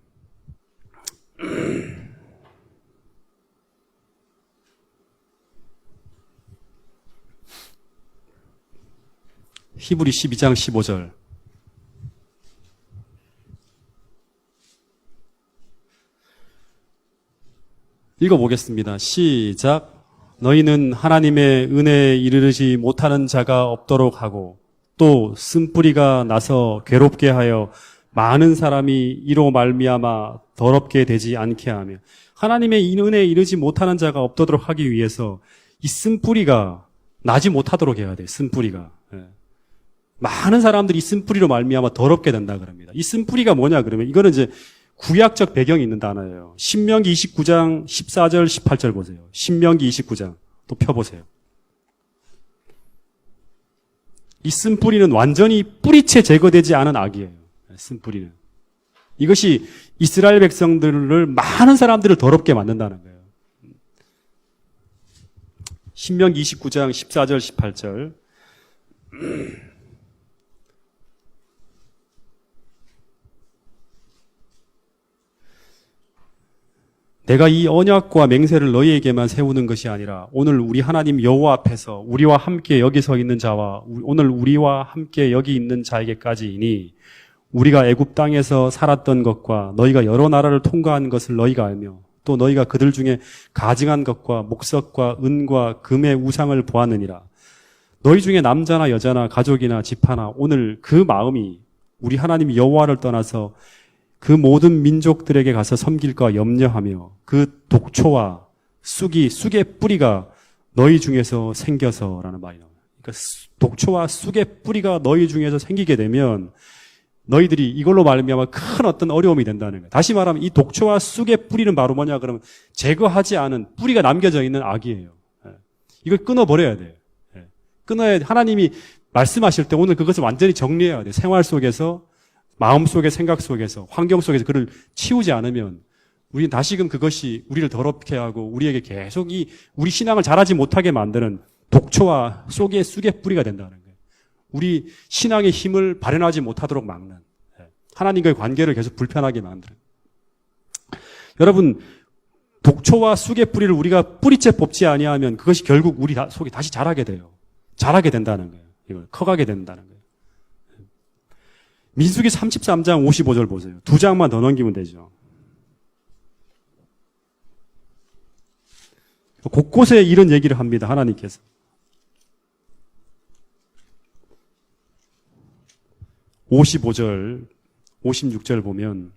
히브리 12장 15절. 읽어보겠습니다. 시작. 너희는 하나님의 은혜에 이르르지 못하는 자가 없도록 하고 또 쓴뿌리가 나서 괴롭게 하여 많은 사람이 이로 말미암아 더럽게 되지 않게 하며 하나님의 은혜에 이르지 못하는 자가 없도록 하기 위해서 이 쓴뿌리가 나지 못하도록 해야 돼요. 쓴뿌리가. 많은 사람들이 이 쓴뿌리로 말미암아 더럽게 된다 그럽니다. 이 쓴뿌리가 뭐냐 그러면 이거는 이제 구약적 배경이 있는 단어예요. 신명기 29장 14절 18절 보세요. 신명기 29장 또 펴보세요. 이 쓴뿌리는 완전히 뿌리채 제거되지 않은 악이에요. 쓴뿌리는. 이것이 이스라엘 백성들을 많은 사람들을 더럽게 만든다는 거예요. 신명기 29장 14절 18절 내가 이 언약과 맹세를 너희에게만 세우는 것이 아니라 오늘 우리 하나님 여호와 앞에서 우리와 함께 여기 서 있는 자와 오늘 우리와 함께 여기 있는 자에게까지이니 우리가 애굽 땅에서 살았던 것과 너희가 여러 나라를 통과한 것을 너희가 알며 또 너희가 그들 중에 가증한 것과 목석과 은과 금의 우상을 보았느니라. 너희 중에 남자나 여자나 가족이나 집하나 오늘 그 마음이 우리 하나님 여호와를 떠나서 그 모든 민족들에게 가서 섬길까 염려하며 그 독초와 쑥의 뿌리가 너희 중에서 생겨서라는 말이 나와요. 그러니까 독초와 쑥의 뿌리가 너희 중에서 생기게 되면 너희들이 이걸로 말미암아 큰 어떤 어려움이 된다는 거예요. 다시 말하면 이 독초와 쑥의 뿌리는 바로 뭐냐 그러면 제거하지 않은 뿌리가 남겨져 있는 악이에요. 이걸 끊어버려야 돼요. 끊어야 하나님이 말씀하실 때 오늘 그것을 완전히 정리해야 돼요. 생활 속에서 마음 속에 생각 속에서 환경 속에서 그를 치우지 않으면 우리는 다시금 그것이 우리를 더럽게 하고 우리에게 계속 우리 신앙을 자라지 못하게 만드는 독초와 쑥의 뿌리가 된다는 거예요. 우리 신앙의 힘을 발현하지 못하도록 막는 하나님과의 관계를 계속 불편하게 만드는 여러분 독초와 쑥의 뿌리를 우리가 뿌리째 뽑지 아니하면 그것이 결국 우리 속에 다시 자라게 돼요. 자라게 된다는 거예요. 이걸 커가게 된다는 거예요. 민수기 33장 55절 보세요. 2장만 더 넘기면 되죠. 곳곳에 이런 얘기를 합니다. 하나님께서. 55절, 56절 보면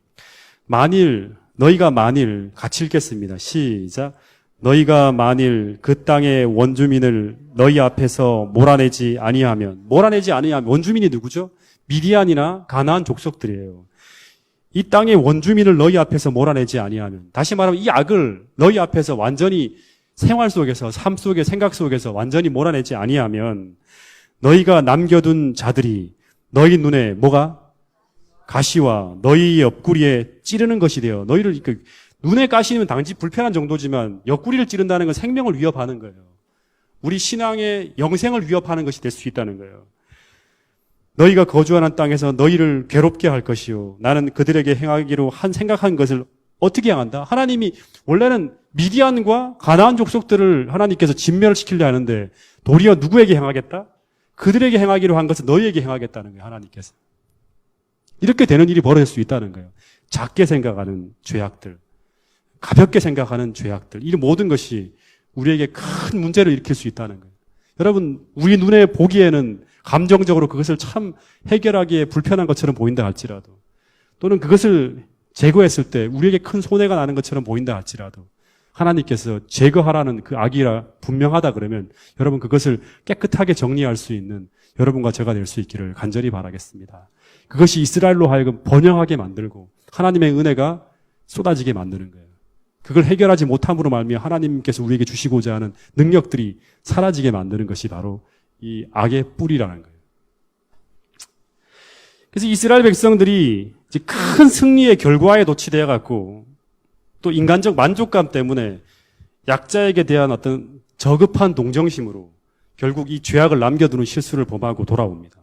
너희가 만일 같이 읽겠습니다. 시작. 너희가 만일 그 땅의 원주민을 너희 앞에서 몰아내지 아니하면 원주민이 누구죠? 미디안이나 가나안 족속들이에요. 이 땅의 원주민을 너희 앞에서 몰아내지 아니하면 다시 말하면 이 악을 너희 앞에서 완전히 생활 속에서 삶 속에 생각 속에서 완전히 몰아내지 아니하면 너희가 남겨둔 자들이 너희 눈에 뭐가? 가시와 너희 옆구리에 찌르는 것이 되어 너희를 눈에 가시면 당시 불편한 정도지만 옆구리를 찌른다는 건 생명을 위협하는 거예요. 우리 신앙의 영생을 위협하는 것이 될 수 있다는 거예요. 너희가 거주하는 땅에서 너희를 괴롭게 할 것이요. 나는 그들에게 행하기로 생각한 것을 어떻게 행한다? 하나님이 원래는 미디안과 가나안 족속들을 하나님께서 진멸을 시키려 하는데 도리어 누구에게 행하겠다? 그들에게 행하기로 한 것을 너희에게 행하겠다는 거예요. 하나님께서. 이렇게 되는 일이 벌어질 수 있다는 거예요. 작게 생각하는 죄악들, 가볍게 생각하는 죄악들, 이 모든 것이 우리에게 큰 문제를 일으킬 수 있다는 거예요. 여러분, 우리 눈에 보기에는 감정적으로 그것을 참 해결하기에 불편한 것처럼 보인다 할지라도 또는 그것을 제거했을 때 우리에게 큰 손해가 나는 것처럼 보인다 할지라도 하나님께서 제거하라는 그 악이라 분명하다 그러면 여러분 그것을 깨끗하게 정리할 수 있는 여러분과 제가 될 수 있기를 간절히 바라겠습니다. 그것이 이스라엘로 하여금 번영하게 만들고 하나님의 은혜가 쏟아지게 만드는 거예요. 그걸 해결하지 못함으로 말미암아 하나님께서 우리에게 주시고자 하는 능력들이 사라지게 만드는 것이 바로 이 악의 뿌리라는 거예요. 그래서 이스라엘 백성들이 이제 큰 승리의 결과에 도취되어 갖고 또 인간적 만족감 때문에 약자에게 대한 어떤 저급한 동정심으로 결국 이 죄악을 남겨두는 실수를 범하고 돌아옵니다.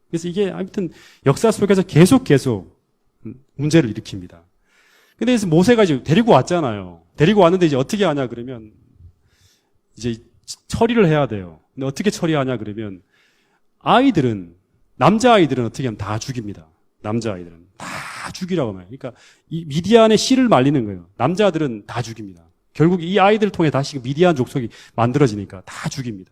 그래서 이게 아무튼 역사 속에서 계속 문제를 일으킵니다. 근데 그래서 모세가 이제 데리고 왔잖아요. 데리고 왔는데 이제 어떻게 하냐 그러면 이제 처리를 해야 돼요. 근데 어떻게 처리하냐 그러면 남자아이들은 어떻게 하면 다 죽입니다. 남자아이들은 다 죽이라고 해요. 그러니까 이 미디안의 씨를 말리는 거예요. 남자들은 다 죽입니다. 결국 이 아이들을 통해 다시 미디안 족속이 만들어지니까 다 죽입니다.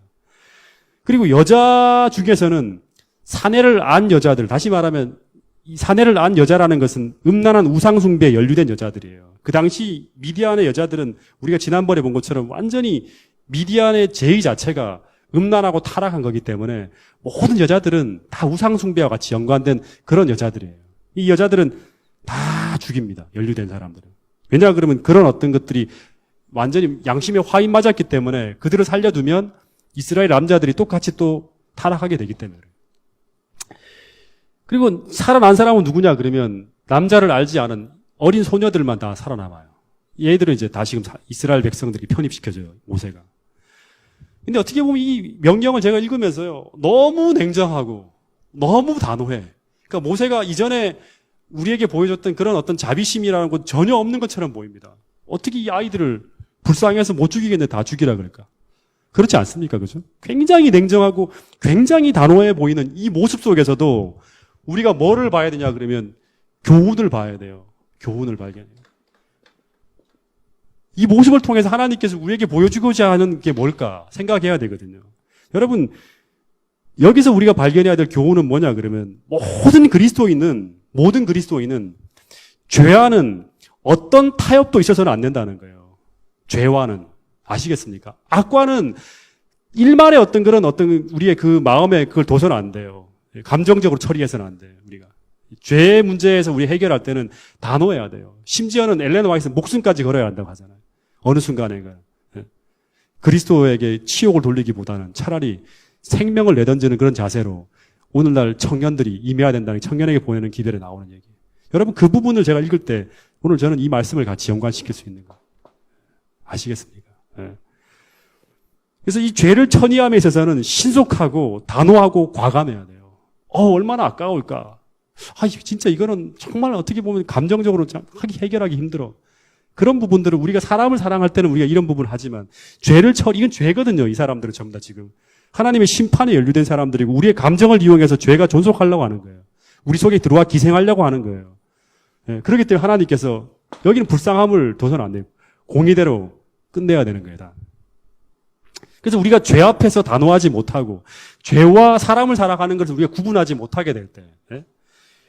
그리고 여자 중에서는 사내를 안 여자들, 다시 말하면 이 사내를 안 여자라는 것은 음란한 우상숭배에 연루된 여자들이에요. 그 당시 미디안의 여자들은 우리가 지난번에 본 것처럼 완전히 미디안의 제의 자체가 음란하고 타락한 거기 때문에 모든 여자들은 다 우상숭배와 같이 연관된 그런 여자들이에요. 이 여자들은 다 죽입니다. 연루된 사람들은. 왜냐 그러면 그런 어떤 것들이 완전히 양심에 화인 맞았기 때문에 그들을 살려두면 이스라엘 남자들이 똑같이 또 타락하게 되기 때문에. 그리고 살아난 사람은 누구냐 그러면 남자를 알지 않은 어린 소녀들만 다 살아남아요. 얘들은 이제 다 지금 이스라엘 백성들이 편입시켜줘요. 모세가. 근데 어떻게 보면 이 명령을 제가 읽으면서요. 너무 냉정하고 너무 단호해. 그러니까 모세가 이전에 우리에게 보여줬던 그런 어떤 자비심이라는 건 전혀 없는 것처럼 보입니다. 어떻게 이 아이들을 불쌍해서 못 죽이겠는데 다 죽이라 그럴까? 그렇지 않습니까? 그죠? 굉장히 냉정하고 굉장히 단호해 보이는 이 모습 속에서도 우리가 뭐를 봐야 되냐 그러면 교훈을 봐야 돼요. 교훈을 발견해요. 이 모습을 통해서 하나님께서 우리에게 보여주고자 하는 게 뭘까 생각해야 되거든요. 여러분, 여기서 우리가 발견해야 될 교훈은 뭐냐 그러면 모든 그리스도인은 죄와는 어떤 타협도 있어서는 안 된다는 거예요. 죄와는. 아시겠습니까? 악과는 일말의 어떤 우리의 그 마음에 그걸 둬서는 안 돼요. 감정적으로 처리해서는 안 돼요, 우리가. 죄의 문제에서 우리 해결할 때는 단호해야 돼요. 심지어는 엘렌 화이트 목숨까지 걸어야 한다고 하잖아요. 어느 순간에가. 그리스도에게 치욕을 돌리기보다는 차라리 생명을 내던지는 그런 자세로 오늘날 청년들이 임해야 된다는 청년에게 보내는 기별에 나오는 얘기예요. 여러분 그 부분을 제가 읽을 때 오늘 저는 이 말씀을 같이 연관시킬 수 있는 거 아시겠습니까? 네. 그래서 이 죄를 처리함에 있어서는 신속하고 단호하고 과감해야 돼요. 얼마나 아까울까. 진짜 이거는 정말 어떻게 보면 감정적으로 해결하기 힘들어. 그런 부분들을 우리가 사람을 사랑할 때는 우리가 이런 부분을 하지만 이건 죄거든요. 이 사람들은 전부 다 지금. 하나님의 심판에 연루된 사람들이고 우리의 감정을 이용해서 죄가 존속하려고 하는 거예요. 우리 속에 들어와 기생하려고 하는 거예요. 예, 그렇기 때문에 하나님께서 여기는 불쌍함을 둬서는 안 돼요. 공의대로 끝내야 되는 거예요. 다. 그래서 우리가 죄 앞에서 단호하지 못하고 죄와 사람을 살아가는 것을 우리가 구분하지 못하게 될 때,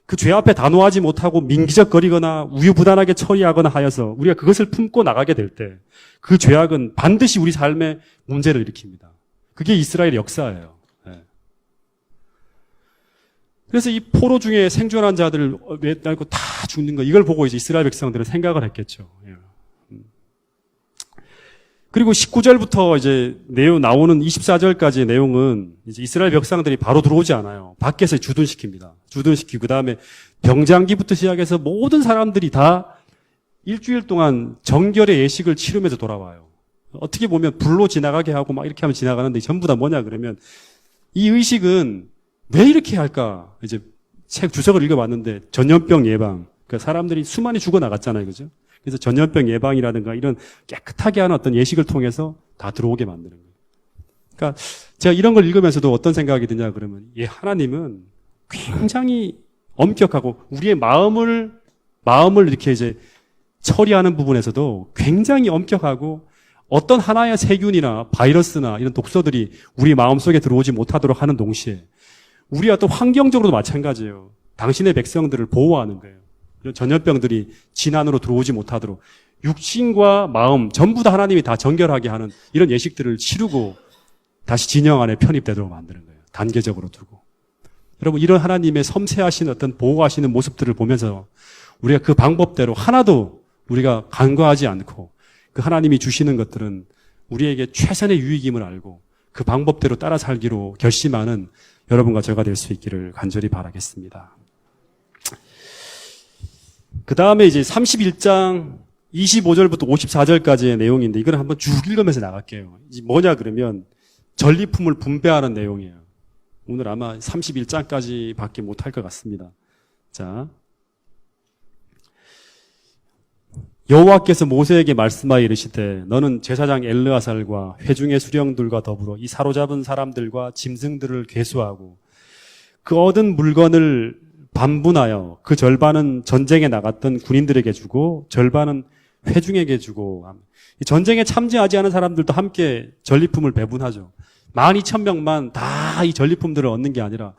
그 죄 앞에 단호하지 못하고 민기적거리거나 우유부단하게 처리하거나 하여서 우리가 그것을 품고 나가게 될 때 그 죄악은 반드시 우리 삶에 문제를 일으킵니다. 그게 이스라엘의 역사예요. 그래서 이 포로 중에 생존한 자들을 내고 다 죽는 거 이걸 보고 이제 이스라엘 백성들은 생각을 했겠죠. 그리고 19절부터 이제 나오는 24절까지의 내용은 이제 이스라엘 백성들이 바로 들어오지 않아요. 밖에서 주둔시킵니다. 주둔시키고 그다음에 병장기부터 시작해서 모든 사람들이 다 일주일 동안 정결의 예식을 치르면서 돌아와요. 어떻게 보면 불로 지나가게 하고 막 이렇게 하면 지나가는데 전부 다 뭐냐 그러면 이 의식은 왜 이렇게 할까? 이제 책 주석을 읽어봤는데 전염병 예방. 그러니까 사람들이 수많이 죽어나갔잖아요. 그죠? 그래서 전염병 예방이라든가 이런 깨끗하게 하는 어떤 예식을 통해서 다 들어오게 만드는 거예요. 그러니까 제가 이런 걸 읽으면서도 어떤 생각이 드냐 그러면 하나님은 굉장히 엄격하고 우리의 마음을 이렇게 이제 처리하는 부분에서도 굉장히 엄격하고 어떤 하나의 세균이나 바이러스나 이런 독소들이 우리 마음속에 들어오지 못하도록 하는 동시에 우리가 또 환경적으로도 마찬가지예요. 당신의 백성들을 보호하는 거예요. 이런 전염병들이 진 안으로 들어오지 못하도록 육신과 마음 전부 다 하나님이 다 정결하게 하는 이런 예식들을 치르고 다시 진영 안에 편입되도록 만드는 거예요. 단계적으로 두고. 여러분 이런 하나님의 섬세하신 어떤 보호하시는 모습들을 보면서 우리가 그 방법대로 하나도 우리가 간과하지 않고 그 하나님이 주시는 것들은 우리에게 최선의 유익임을 알고 그 방법대로 따라 살기로 결심하는 여러분과 저가 될 수 있기를 간절히 바라겠습니다. 그 다음에 이제 31장 25절부터 54절까지의 내용인데 이걸 한번 쭉 읽으면서 나갈게요. 이제 뭐냐 그러면 전리품을 분배하는 내용이에요. 오늘 아마 31장까지 밖에 못할 것 같습니다. 자, 여호와께서 모세에게 말씀하여 이르시되 너는 제사장 엘르아살과 회중의 수령들과 더불어 이 사로잡은 사람들과 짐승들을 계수하고 그 얻은 물건을 반분하여 그 절반은 전쟁에 나갔던 군인들에게 주고 절반은 회중에게 주고, 이 전쟁에 참여하지 않은 사람들도 함께 전리품을 배분하죠. 12,000명만 다 이 전리품들을 얻는 게 아니라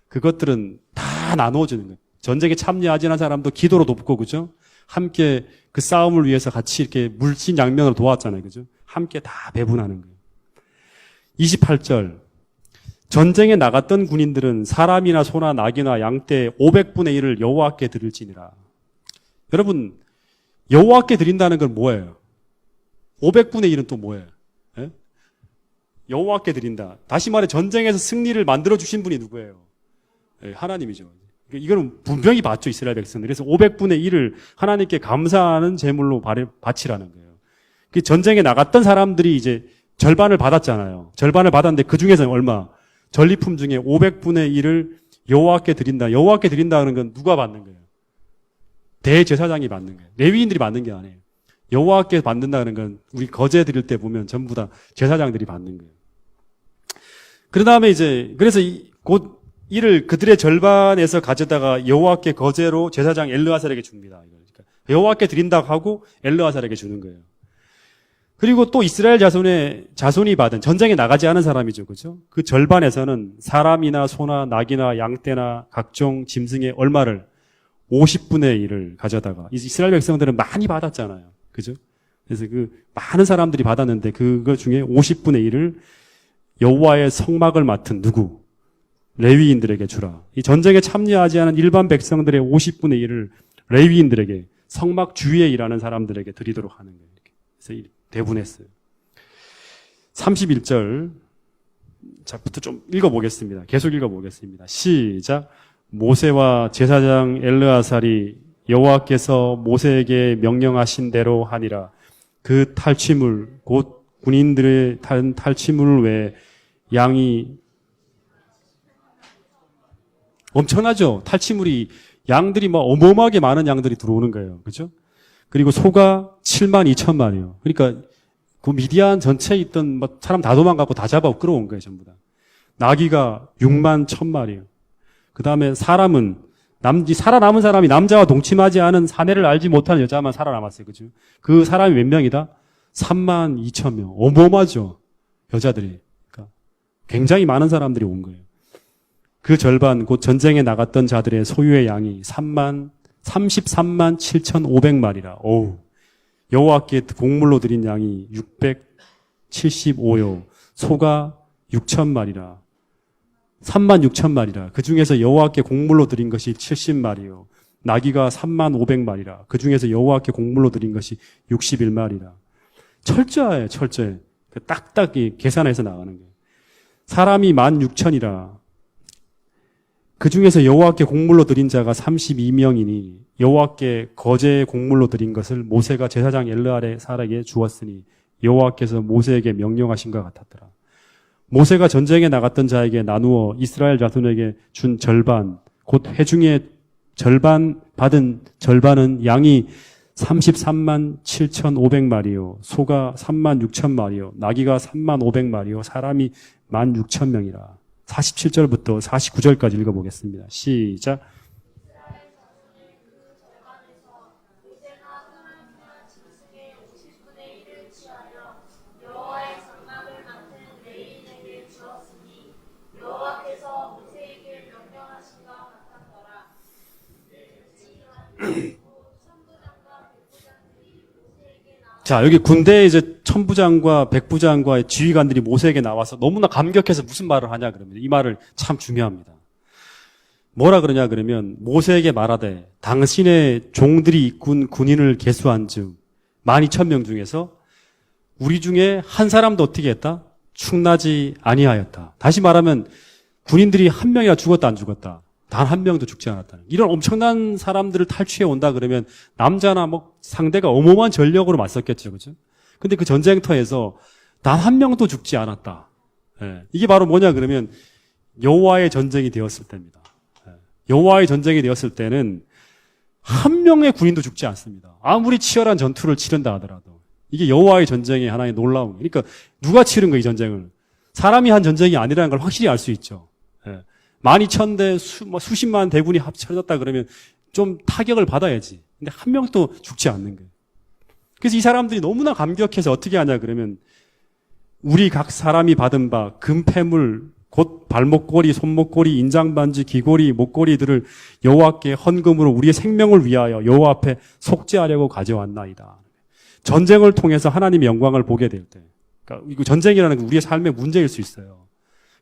그것들은 다 나누어지는 거예요. 전쟁에 참여하지 않은 사람도 기도로 돕고, 그죠? 함께 그 싸움을 위해서 같이 이렇게 물신양면으로 도왔잖아요. 그죠? 함께 다 배분하는 거예요. 28절. 전쟁에 나갔던 군인들은 사람이나 소나 낙이나 양떼 500분의 1을 여호와께 드릴지니라. 여러분, 여호와께 드린다는 건 뭐예요? 500분의 1은 또 뭐예요? 예? 여호와께 드린다. 다시 말해 전쟁에서 승리를 만들어 주신 분이 누구예요? 예, 하나님이죠. 이거는 분명히 받죠, 이스라엘 백성들. 그래서 500분의 1을 하나님께 감사하는 제물로 바치라는 거예요. 그 전쟁에 나갔던 사람들이 이제 절반을 받았잖아요. 절반을 받았는데 그 중에서는 얼마? 전리품 중에 500분의 1을 여호와께 드린다. 여호와께 드린다는 건 누가 받는 거예요? 대제사장이 받는 거예요. 레위인들이 받는 게 아니에요. 여호와께 받는다는 건 우리 거제 드릴 때 보면 전부 다 제사장들이 받는 거예요. 그 다음에 이제 그래서 곧 이를 그들의 절반에서 가져다가 여호와께 거제로 제사장 엘르아살에게 줍니다. 그러니까 여호와께 드린다고 하고 엘르아살에게 주는 거예요. 그리고 또 이스라엘 자손이 받은 전쟁에 나가지 않은 사람이죠, 그죠? 그 절반에서는 사람이나 소나 낙이나 양떼나 각종 짐승의 얼마를 50분의 1을 가져다가 이스라엘 백성들은 많이 받았잖아요, 그죠? 그래서 그 많은 사람들이 받았는데 그거 중에 50분의 1을 여호와의 성막을 맡은 누구? 레위인들에게 주라. 이 전쟁에 참여하지 않은 일반 백성들의 50분의 1을 레위인들에게 성막 주위에 일하는 사람들에게 드리도록 하는 거예요. 그래서 대분했어요. 31절 자부터 좀 읽어보겠습니다. 계속 읽어보겠습니다. 시작. 모세와 제사장 엘르아살이 여호와께서 모세에게 명령하신 대로 하니라. 그 탈취물 곧 군인들의 탈취물 외에 양이 엄청나죠. 탈취물이 양들이 막 어마어마하게 많은 양들이 들어오는 거예요. 그렇죠? 그리고 소가 72,000마리요. 그러니까 그 미디안 전체에 있던 사람 다 도망가고 다 잡아 끌어온 거예요, 전부 다. 나귀가 61,000마리요. 그 다음에 사람은 살아남은 사람이 남자와 동침하지 않은 사내를 알지 못하는 여자만 살아남았어요. 그죠? 그 사람이 몇 명이다? 32,000명. 어마어마하죠. 여자들이. 그러니까 굉장히 많은 사람들이 온 거예요. 그 절반 곧 전쟁에 나갔던 자들의 소유의 양이 33만 7,500마리라. 어우. 여호와께 곡물로 드린 양이 675요. 소가 6,000마리라. 36,000마리라. 그 중에서 여호와께 곡물로 드린 것이 70마리요. 나귀가 35,000마리라. 그 중에서 여호와께 곡물로 드린 것이 61마리라. 철저해요, 철저해. 딱딱 계산해서 나가는 거예요. 사람이 16,000이라. 그 중에서 여호와께 곡물로 드린 자가 32명이니 여호와께 거제 곡물로 드린 것을 모세가 제사장 엘르아살에게 주었으니 여호와께서 모세에게 명령하신 것 같았더라. 모세가 전쟁에 나갔던 자에게 나누어 이스라엘 자손에게 준 절반, 곧 회중의 절반 받은 절반은 양이 33만 7,500마리요, 소가 36,000마리요, 나귀가 35,000마리요, 사람이 16,000명이라. 47절부터 49절까지 읽어보겠습니다. 시작. 자, 여기 군대에 이제 천부장과 백부장과 지휘관들이 모세에게 나와서 너무나 감격해서 무슨 말을 하냐 그러면 이 말을 참 중요합니다. 뭐라 그러냐 그러면 모세에게 말하되 당신의 종들이 이끈 군인을 계수한즉 12,000명 중에서 우리 중에 한 사람도 어떻게 했다? 축나지 아니하였다. 다시 말하면 군인들이 한 명이나 죽었다 안 죽었다? 단 한 명도 죽지 않았다는. 이런 엄청난 사람들을 탈취해 온다 그러면 남자나 상대가 어마어마한 전력으로 맞섰겠죠. 그죠? 근데 그 전쟁터에서 단 한 명도 죽지 않았다. 예. 이게 바로 뭐냐 그러면 여호와의 전쟁이 되었을 때입니다. 예. 여호와의 전쟁이 되었을 때는 한 명의 군인도 죽지 않습니다. 아무리 치열한 전투를 치른다 하더라도 이게 여호와의 전쟁의 하나의 놀라움. 그러니까 누가 치른 거예요, 이 전쟁을? 사람이 한 전쟁이 아니라는 걸 확실히 알 수 있죠. 예. 12,000대 수십만 대군이 합쳐졌다 그러면 좀 타격을 받아야지. 근데 한 명도 죽지 않는 거예요. 그래서 이 사람들이 너무나 감격해서 어떻게 하냐 그러면 우리 각 사람이 받은 바 금패물 곧 발목걸이, 손목걸이, 인장반지, 귀걸이, 목걸이들을 여호와께 헌금으로 우리의 생명을 위하여 여호와 앞에 속죄하려고 가져왔나이다. 전쟁을 통해서 하나님의 영광을 보게 될 때, 그러니까 이거 전쟁이라는 게 우리의 삶의 문제일 수 있어요.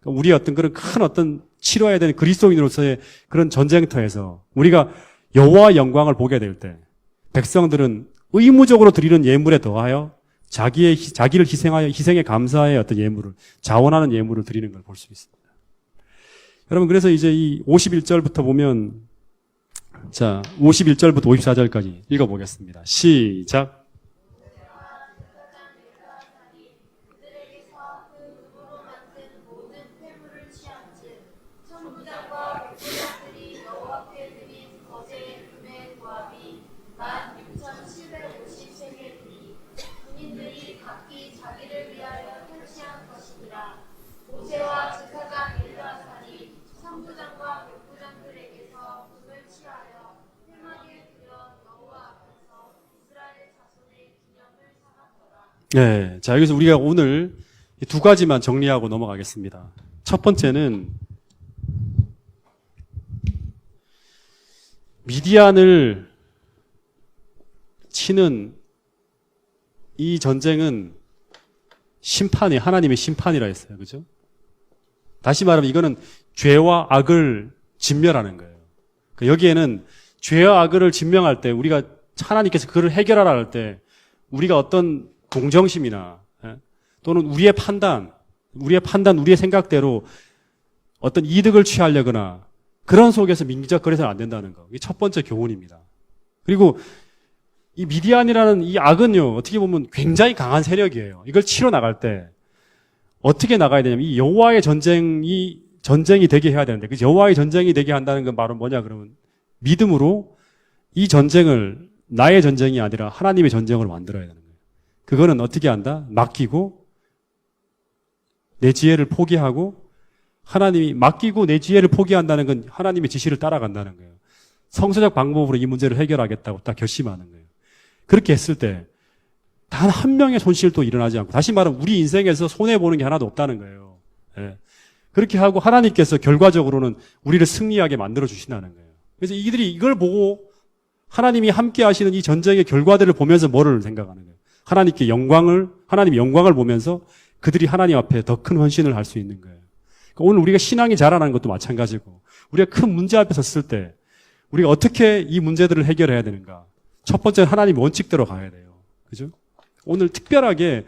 그러니까 우리의 어떤 그런 큰 어떤 치러야 되는 그리스도인으로서의 그런 전쟁터에서 우리가 여호와의 영광을 보게 될 때, 백성들은 의무적으로 드리는 예물에 더하여 자기를 희생하여 희생에 감사의 어떤 예물을 자원하는 예물을 드리는 걸 볼 수 있습니다. 여러분 그래서 이제 이 51절부터 보면 자 51절부터 54절까지 읽어보겠습니다. 시작. 모세와 제사장 엘르아살이 천부장과 백부장들에게서 금을 취하여 회막에 들여 여호와 앞에서 이스라엘 자손의 기념을 삼았더라. 네, 자 여기서 우리가 오늘 두 가지만 정리하고 넘어가겠습니다. 첫 번째는 미디안을 치는 이 전쟁은 심판이 하나님의 심판이라 했어요. 그죠? 다시 말하면 이거는 죄와 악을 진멸하는 거예요. 그러니까 여기에는 죄와 악을 진명할 때 우리가 하나님께서 그를 해결하라 할 때 우리가 어떤 동정심이나 또는 우리의 판단, 우리의 생각대로 어떤 이득을 취하려거나 그런 속에서 민기적거려서는 안 된다는 거. 이게 첫 번째 교훈입니다. 그리고 이 미디안이라는 이 악은요, 어떻게 보면 굉장히 강한 세력이에요. 이걸 치러 나갈 때 어떻게 나가야 되냐면 이 여호와의 전쟁이 되게 해야 되는데 그 여호와의 전쟁이 되게 한다는 건 바로 뭐냐 그러면 믿음으로 이 전쟁을 나의 전쟁이 아니라 하나님의 전쟁으로 만들어야 되는 거예요. 그거는 어떻게 한다? 맡기고 내 지혜를 포기하고 하나님이 맡기고 내 지혜를 포기한다는 건 하나님의 지시를 따라간다는 거예요. 성서적 방법으로 이 문제를 해결하겠다고 딱 결심하는 거예요. 그렇게 했을 때 단 한 명의 손실도 일어나지 않고 다시 말하면 우리 인생에서 손해보는 게 하나도 없다는 거예요. 예. 그렇게 하고 하나님께서 결과적으로는 우리를 승리하게 만들어 주신다는 거예요. 그래서 이들이 이걸 보고 하나님이 함께 하시는 이 전쟁의 결과들을 보면서 뭐를 생각하는 거예요? 하나님의 영광을 보면서 그들이 하나님 앞에 더 큰 헌신을 할 수 있는 거예요. 그러니까 오늘 우리가 신앙이 자라나는 것도 마찬가지고 우리가 큰 문제 앞에 섰을 때 우리가 어떻게 이 문제들을 해결해야 되는가? 첫 번째는 하나님의 원칙대로 가야 돼요. 그죠? 오늘 특별하게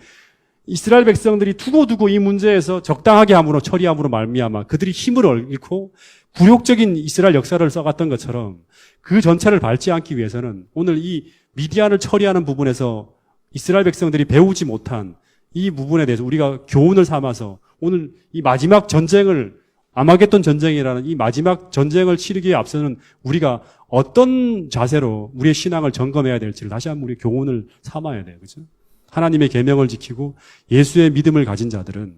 이스라엘 백성들이 두고두고 이 문제에서 적당하게 함으로 처리함으로 말미암아 그들이 힘을 잃고 굴욕적인 이스라엘 역사를 써갔던 것처럼 그 전체를 밟지 않기 위해서는 오늘 이 미디안을 처리하는 부분에서 이스라엘 백성들이 배우지 못한 이 부분에 대해서 우리가 교훈을 삼아서 오늘 이 마지막 전쟁을 아마겟돈 전쟁이라는 이 마지막 전쟁을 치르기에 앞서는 우리가 어떤 자세로 우리의 신앙을 점검해야 될지를 다시 한번 우리 교훈을 삼아야 돼요. 그죠? 하나님의 계명을 지키고 예수의 믿음을 가진 자들은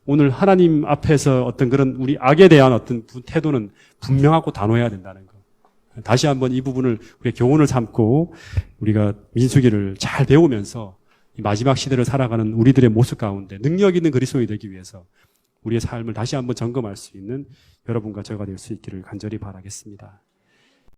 오늘 하나님 앞에서 어떤 그런 우리 악에 대한 어떤 태도는 분명하고 단호해야 된다는 거. 다시 한번 이 부분을 우리의 교훈을 삼고 우리가 민수기를 잘 배우면서 이 마지막 시대를 살아가는 우리들의 모습 가운데 능력 있는 그리스도인이 되기 위해서 우리의 삶을 다시 한번 점검할 수 있는 여러분과 저가 될 수 있기를 간절히 바라겠습니다.